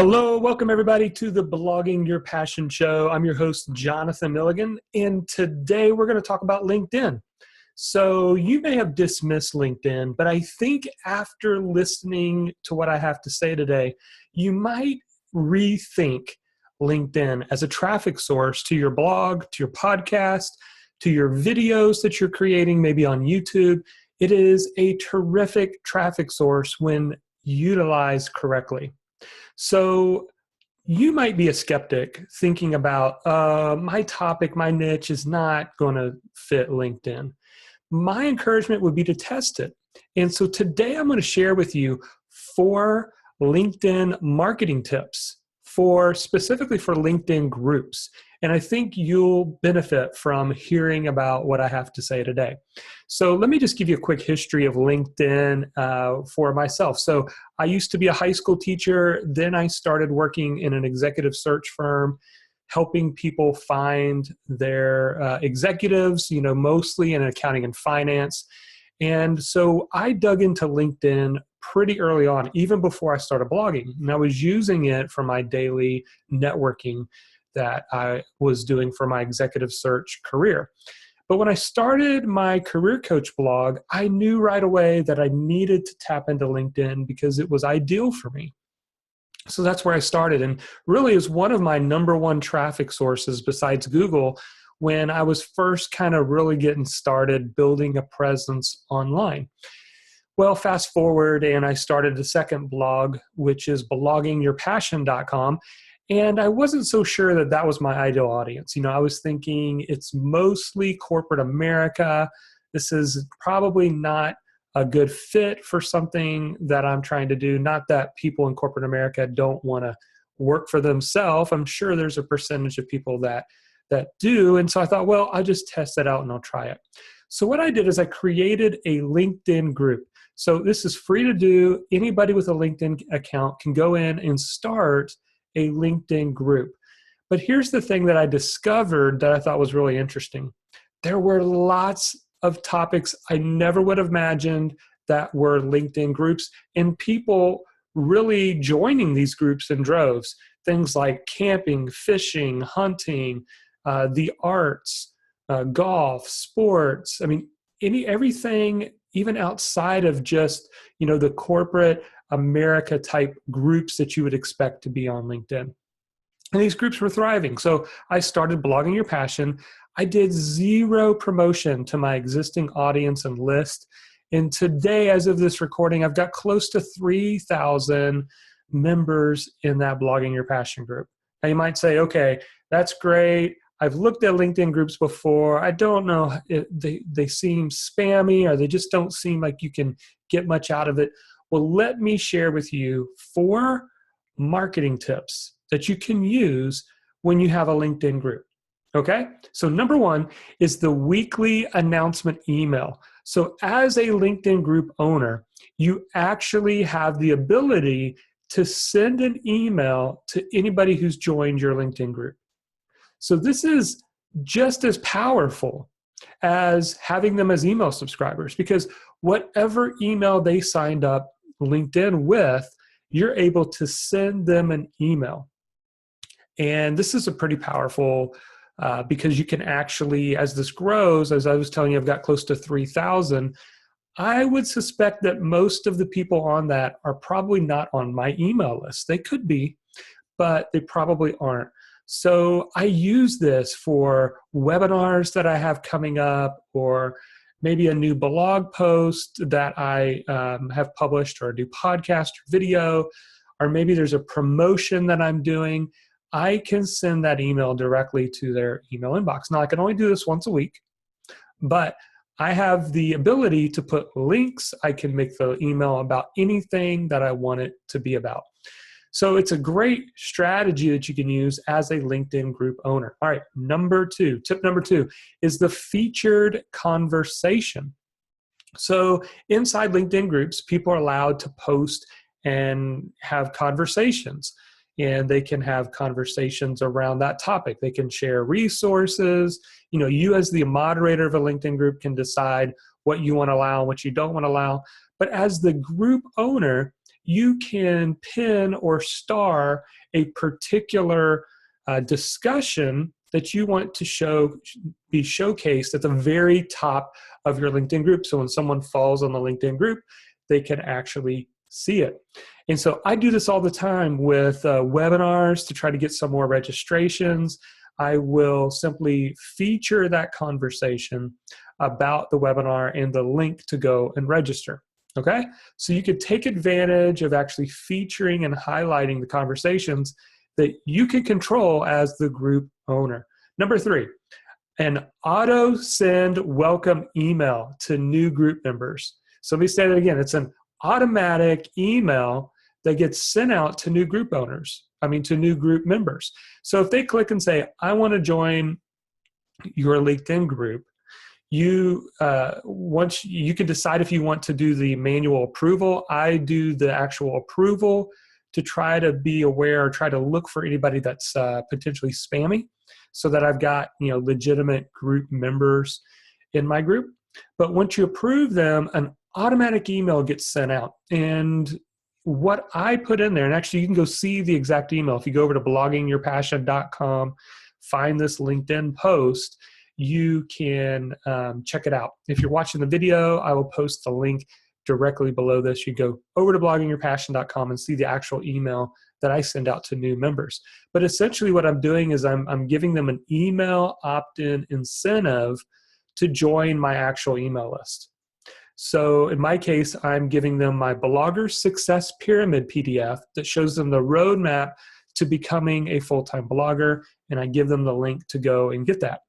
Hello, welcome everybody to the Blogging Your Passion show. I'm your host, Jonathan Milligan, and today we're going to talk about LinkedIn. So you may have dismissed LinkedIn, but I think after listening to what I have to say today, you might rethink LinkedIn as a traffic source to your blog, to your podcast, to your videos that you're creating, maybe on YouTube. It is a terrific traffic source when utilized correctly. So you might be a skeptic thinking about my topic, my niche is not going to fit LinkedIn. My encouragement would be to test it. And so today I'm going to share with you 4 LinkedIn marketing tips specifically for LinkedIn groups. And I think you'll benefit from hearing about what I have to say today. So let me just give you a quick history of LinkedIn for myself. So I used to be a high school teacher. Then I started working in an executive search firm, helping people find their executives, mostly in accounting and finance. And so I dug into LinkedIn pretty early on, even before I started blogging. And I was using it for my daily networking that I was doing for my executive search career. But when I started my career coach blog, I knew right away that I needed to tap into LinkedIn because it was ideal for me. So that's where I started, and really is one of my number one traffic sources besides Google when I was first kind of really getting started building a presence online. Well, fast forward, and I started a second blog, which is bloggingyourpassion.com. And I wasn't so sure that that was my ideal audience. I was thinking it's mostly corporate America. This is probably not a good fit for something that I'm trying to do. Not that people in corporate America don't want to work for themselves. I'm sure there's a percentage of people that do. And so I thought, well, I'll just test it out and I'll try it. So what I did is I created a LinkedIn group. So this is free to do. Anybody with a LinkedIn account can go in and start a LinkedIn group. But here's the thing that I discovered that I thought was really interesting. There were lots of topics I never would have imagined that were LinkedIn groups, and people really joining these groups in droves. Things like camping, fishing, hunting, the arts, golf, sports. I mean, everything, even outside of just, the corporate America type groups that you would expect to be on LinkedIn. And these groups were thriving. So I started Blogging Your Passion. I did zero promotion to my existing audience and list. And today, as of this recording, I've got close to 3,000 members in that Blogging Your Passion group. Now you might say, okay, that's great. I've looked at LinkedIn groups before. I don't know, they seem spammy, or they just don't seem like you can get much out of it. Well, let me share with you 4 marketing tips that you can use when you have a LinkedIn group. Okay? So number 1 is the weekly announcement email. So as a LinkedIn group owner, you actually have the ability to send an email to anybody who's joined your LinkedIn group. So this is just as powerful as having them as email subscribers, because whatever email they signed up LinkedIn with, you're able to send them an email. And this is a pretty powerful because you can actually, as this grows, as I was telling you, I've got close to 3,000. I would suspect that most of the people on that are probably not on my email list. They could be, but they probably aren't. So I use this for webinars that I have coming up, or maybe a new blog post that I have published, or a new podcast or video, or maybe there's a promotion that I'm doing. I can send that email directly to their email inbox. Now, I can only do this once a week, but I have the ability to put links. I can make the email about anything that I want it to be about. So it's a great strategy that you can use as a LinkedIn group owner. All right, tip number 2 is the featured conversation. So inside LinkedIn groups, people are allowed to post and have conversations, and they can have conversations around that topic. They can share resources. You as the moderator of a LinkedIn group can decide what you want to allow and what you don't want to allow. But as the group owner, you can pin or star a particular discussion that you want to be showcased at the very top of your LinkedIn group. So when someone falls on the LinkedIn group, they can actually see it. And so I do this all the time with webinars to try to get some more registrations. I will simply feature that conversation about the webinar and the link to go and register. Okay? So you could take advantage of actually featuring and highlighting the conversations that you can control as the group owner. Number 3, an auto send welcome email to new group members. So let me say that again. It's an automatic email that gets sent out to new group owners. To new group members. So if they click and say, I want to join your LinkedIn group, once you can decide if you want to do the manual approval. I do the actual approval to try to be aware or try to look for anybody that's potentially spammy, so that I've got legitimate group members in my group. But once you approve them, an automatic email gets sent out. And what I put in there, and actually you can go see the exact email. If you go over to bloggingyourpassion.com, find this LinkedIn post, you can check it out. If you're watching the video, I will post the link directly below this. You go over to bloggingyourpassion.com and see the actual email that I send out to new members. But essentially what I'm doing is I'm giving them an email opt-in incentive to join my actual email list. So in my case, I'm giving them my Blogger Success Pyramid PDF that shows them the roadmap to becoming a full-time blogger, and I give them the link to go and get that.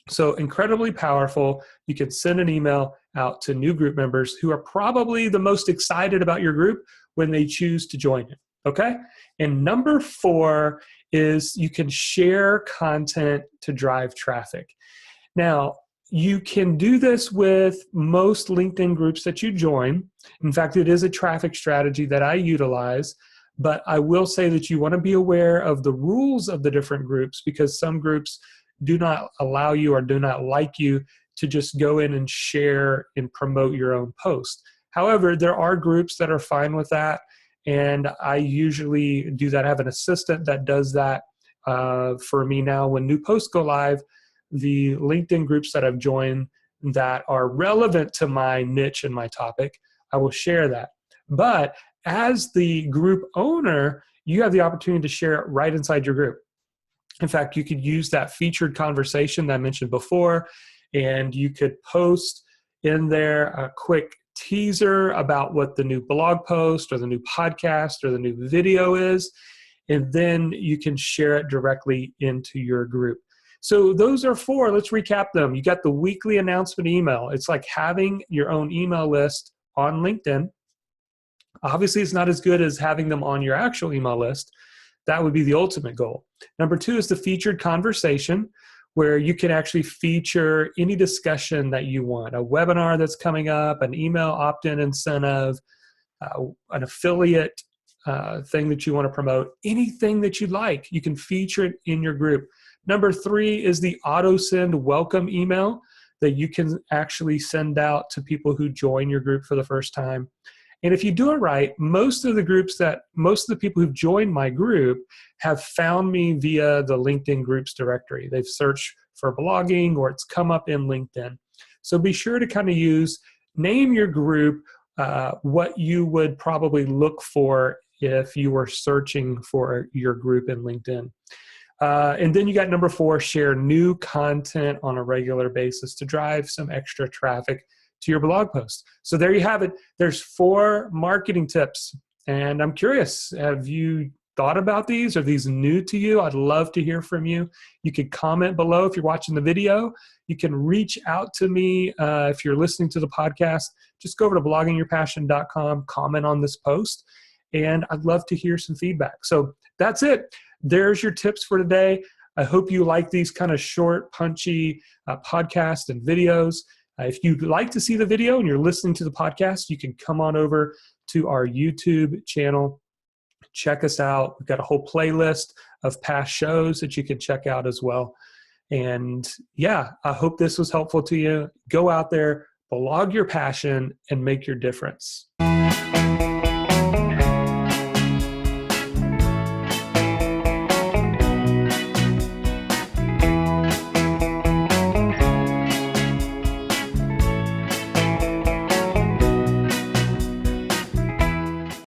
So incredibly powerful. You can send an email out to new group members who are probably the most excited about your group when they choose to join it, okay? And number 4 is you can share content to drive traffic. Now, you can do this with most LinkedIn groups that you join. In fact, it is a traffic strategy that I utilize, but I will say that you want to be aware of the rules of the different groups, because some groups do not allow you or do not like you to just go in and share and promote your own post. However, there are groups that are fine with that, and I usually do that. I have an assistant that does that for me now. When new posts go live, the LinkedIn groups that I've joined that are relevant to my niche and my topic, I will share that. But as the group owner, you have the opportunity to share it right inside your group. In fact, you could use that featured conversation that I mentioned before, and you could post in there a quick teaser about what the new blog post or the new podcast or the new video is, and then you can share it directly into your group. So those are 4. Let's recap them. You got the weekly announcement email. It's like having your own email list on LinkedIn. Obviously, it's not as good as having them on your actual email list. That would be the ultimate goal. Number 2 is the featured conversation, where you can actually feature any discussion that you want. A webinar that's coming up, an email opt-in incentive, an affiliate thing that you want to promote, anything that you'd like, you can feature it in your group. Number 3 is the auto send welcome email that you can actually send out to people who join your group for the first time. And if you do it right, most of the people who've joined my group have found me via the LinkedIn groups directory. They've searched for blogging, or it's come up in LinkedIn. So be sure to name your group what you would probably look for if you were searching for your group in LinkedIn. And then you got number 4, share new content on a regular basis to drive some extra traffic to your blog post. So there you have it. There's 4 marketing tips. And I'm curious, have you thought about these? Are these new to you? I'd love to hear from you. You can comment below if you're watching the video. You can reach out to me if you're listening to the podcast. Just go over to bloggingyourpassion.com, comment on this post, and I'd love to hear some feedback. So that's it. There's your tips for today. I hope you like these kind of short, punchy podcasts and videos. If you'd like to see the video and you're listening to the podcast, you can come on over to our YouTube channel. Check us out. We've got a whole playlist of past shows that you can check out as well. And yeah, I hope this was helpful to you. Go out there, blog your passion, and make your difference.